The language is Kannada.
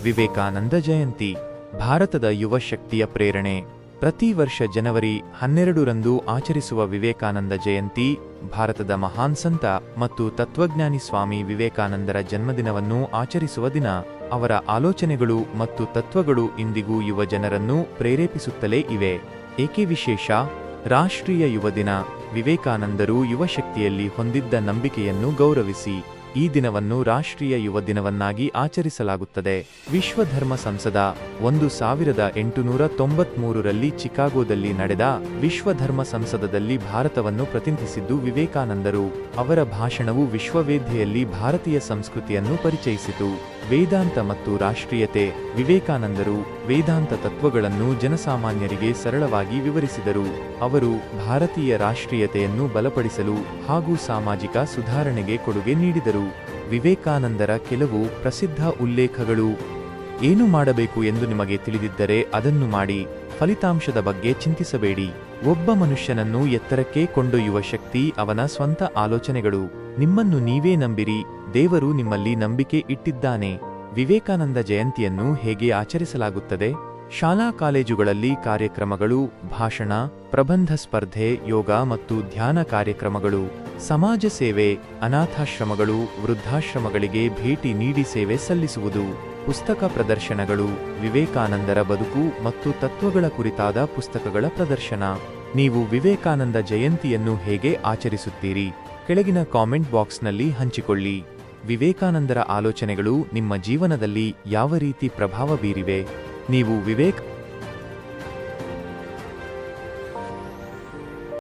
ವಿವೇಕಾನಂದ ಜಯಂತಿ ಭಾರತದ ಯುವ ಶಕ್ತಿಯ ಪ್ರೇರಣೆ. ಪ್ರತಿ ವರ್ಷ ಜನವರಿ 12ರಂದು ಆಚರಿಸುವ ವಿವೇಕಾನಂದ ಜಯಂತಿ ಭಾರತದ ಮಹಾನ್ ಸಂತ ಮತ್ತು ತತ್ವಜ್ಞಾನಿ ಸ್ವಾಮಿ ವಿವೇಕಾನಂದರ ಜನ್ಮದಿನವನ್ನು ಆಚರಿಸುವ ದಿನ. ಅವರ ಆಲೋಚನೆಗಳು ಮತ್ತು ತತ್ವಗಳು ಇಂದಿಗೂ ಯುವ ಜನರನ್ನು ಪ್ರೇರೇಪಿಸುತ್ತಲೇ ಇವೆ. ಏಕೆ ವಿಶೇಷ? ರಾಷ್ಟ್ರೀಯ ಯುವ ದಿನ. ವಿವೇಕಾನಂದರು ಯುವ ಶಕ್ತಿಯಲ್ಲಿ ಹೊಂದಿದ್ದ ನಂಬಿಕೆಯನ್ನು ಗೌರವಿಸಿ ಈ ದಿನವನ್ನು ರಾಷ್ಟ್ರೀಯ ಯುವ ದಿನವನ್ನಾಗಿ ಆಚರಿಸಲಾಗುತ್ತದೆ. ವಿಶ್ವ ಧರ್ಮ ಸಂಸದ 1893ರಲ್ಲಿ ಚಿಕಾಗೋದಲ್ಲಿ ನಡೆದ ವಿಶ್ವ ಧರ್ಮ ಸಂಸದದಲ್ಲಿ ಭಾರತವನ್ನು ಪ್ರತಿನಿಧಿಸಿದ್ದು ವಿವೇಕಾನಂದರು. ಅವರ ಭಾಷಣವು ವಿಶ್ವವೇದಿಕೆಯಲ್ಲಿ ಭಾರತೀಯ ಸಂಸ್ಕೃತಿಯನ್ನು ಪರಿಚಯಿಸಿತು. ವೇದಾಂತ ಮತ್ತು ರಾಷ್ಟ್ರೀಯತೆ. ವಿವೇಕಾನಂದರು ವೇದಾಂತ ತತ್ವಗಳನ್ನು ಜನಸಾಮಾನ್ಯರಿಗೆ ಸರಳವಾಗಿ ವಿವರಿಸಿದರು. ಅವರು ಭಾರತೀಯ ರಾಷ್ಟ್ರೀಯತೆಯನ್ನು ಬಲಪಡಿಸಲು ಹಾಗೂ ಸಾಮಾಜಿಕ ಸುಧಾರಣೆಗೆ ಕೊಡುಗೆ ನೀಡಿದರು. ವಿವೇಕಾನಂದರ ಕೆಲವು ಪ್ರಸಿದ್ಧ ಉಲ್ಲೇಖಗಳು. ಏನು ಮಾಡಬೇಕು ಎಂದು ನಿಮಗೆ ತಿಳಿದಿದ್ದರೆ ಅದನ್ನು ಮಾಡಿ. ಫಲಿತಾಂಶದ ಬಗ್ಗೆ ಚಿಂತಿಸಬೇಡಿ. ಒಬ್ಬ ಮನುಷ್ಯನನ್ನು ಎತ್ತರಕ್ಕೆ ಕೊಂಡೊಯ್ಯುವ ಶಕ್ತಿ ಅವನ ಸ್ವಂತ ಆಲೋಚನೆಗಳು. ನಿಮ್ಮನ್ನು ನೀವೇ ನಂಬಿರಿ, ದೇವರು ನಿಮ್ಮಲ್ಲಿ ನಂಬಿಕೆ ಇಟ್ಟಿದ್ದಾನೆ. ವಿವೇಕಾನಂದ ಜಯಂತಿಯನ್ನು ಹೇಗೆ ಆಚರಿಸಲಾಗುತ್ತದೆ? ಶಾಲಾ ಕಾಲೇಜುಗಳಲ್ಲಿ ಕಾರ್ಯಕ್ರಮಗಳು, ಭಾಷಣ, ಪ್ರಬಂಧ ಸ್ಪರ್ಧೆ, ಯೋಗ ಮತ್ತು ಧ್ಯಾನ ಕಾರ್ಯಕ್ರಮಗಳು. ಸಮಾಜ ಸೇವೆ, ಅನಾಥಾಶ್ರಮಗಳು, ವೃದ್ಧಾಶ್ರಮಗಳಿಗೆ ಭೇಟಿ ನೀಡಿ ಸೇವೆ ಸಲ್ಲಿಸುವುದು. ಪುಸ್ತಕ ಪ್ರದರ್ಶನಗಳು, ವಿವೇಕಾನಂದರ ಬದುಕು ಮತ್ತು ತತ್ವಗಳ ಕುರಿತಾದ ಪುಸ್ತಕಗಳ ಪ್ರದರ್ಶನ. ನೀವು ವಿವೇಕಾನಂದ ಜಯಂತಿಯನ್ನು ಹೇಗೆ ಆಚರಿಸುತ್ತೀರಿ? ಕೆಳಗಿನ ಕಾಮೆಂಟ್ ಬಾಕ್ಸ್ನಲ್ಲಿ ಹಂಚಿಕೊಳ್ಳಿ. ವಿವೇಕಾನಂದರ ಆಲೋಚನೆಗಳು ನಿಮ್ಮ ಜೀವನದಲ್ಲಿ ಯಾವ ರೀತಿ ಪ್ರಭಾವ ಬೀರಿವೆ? ನೀವು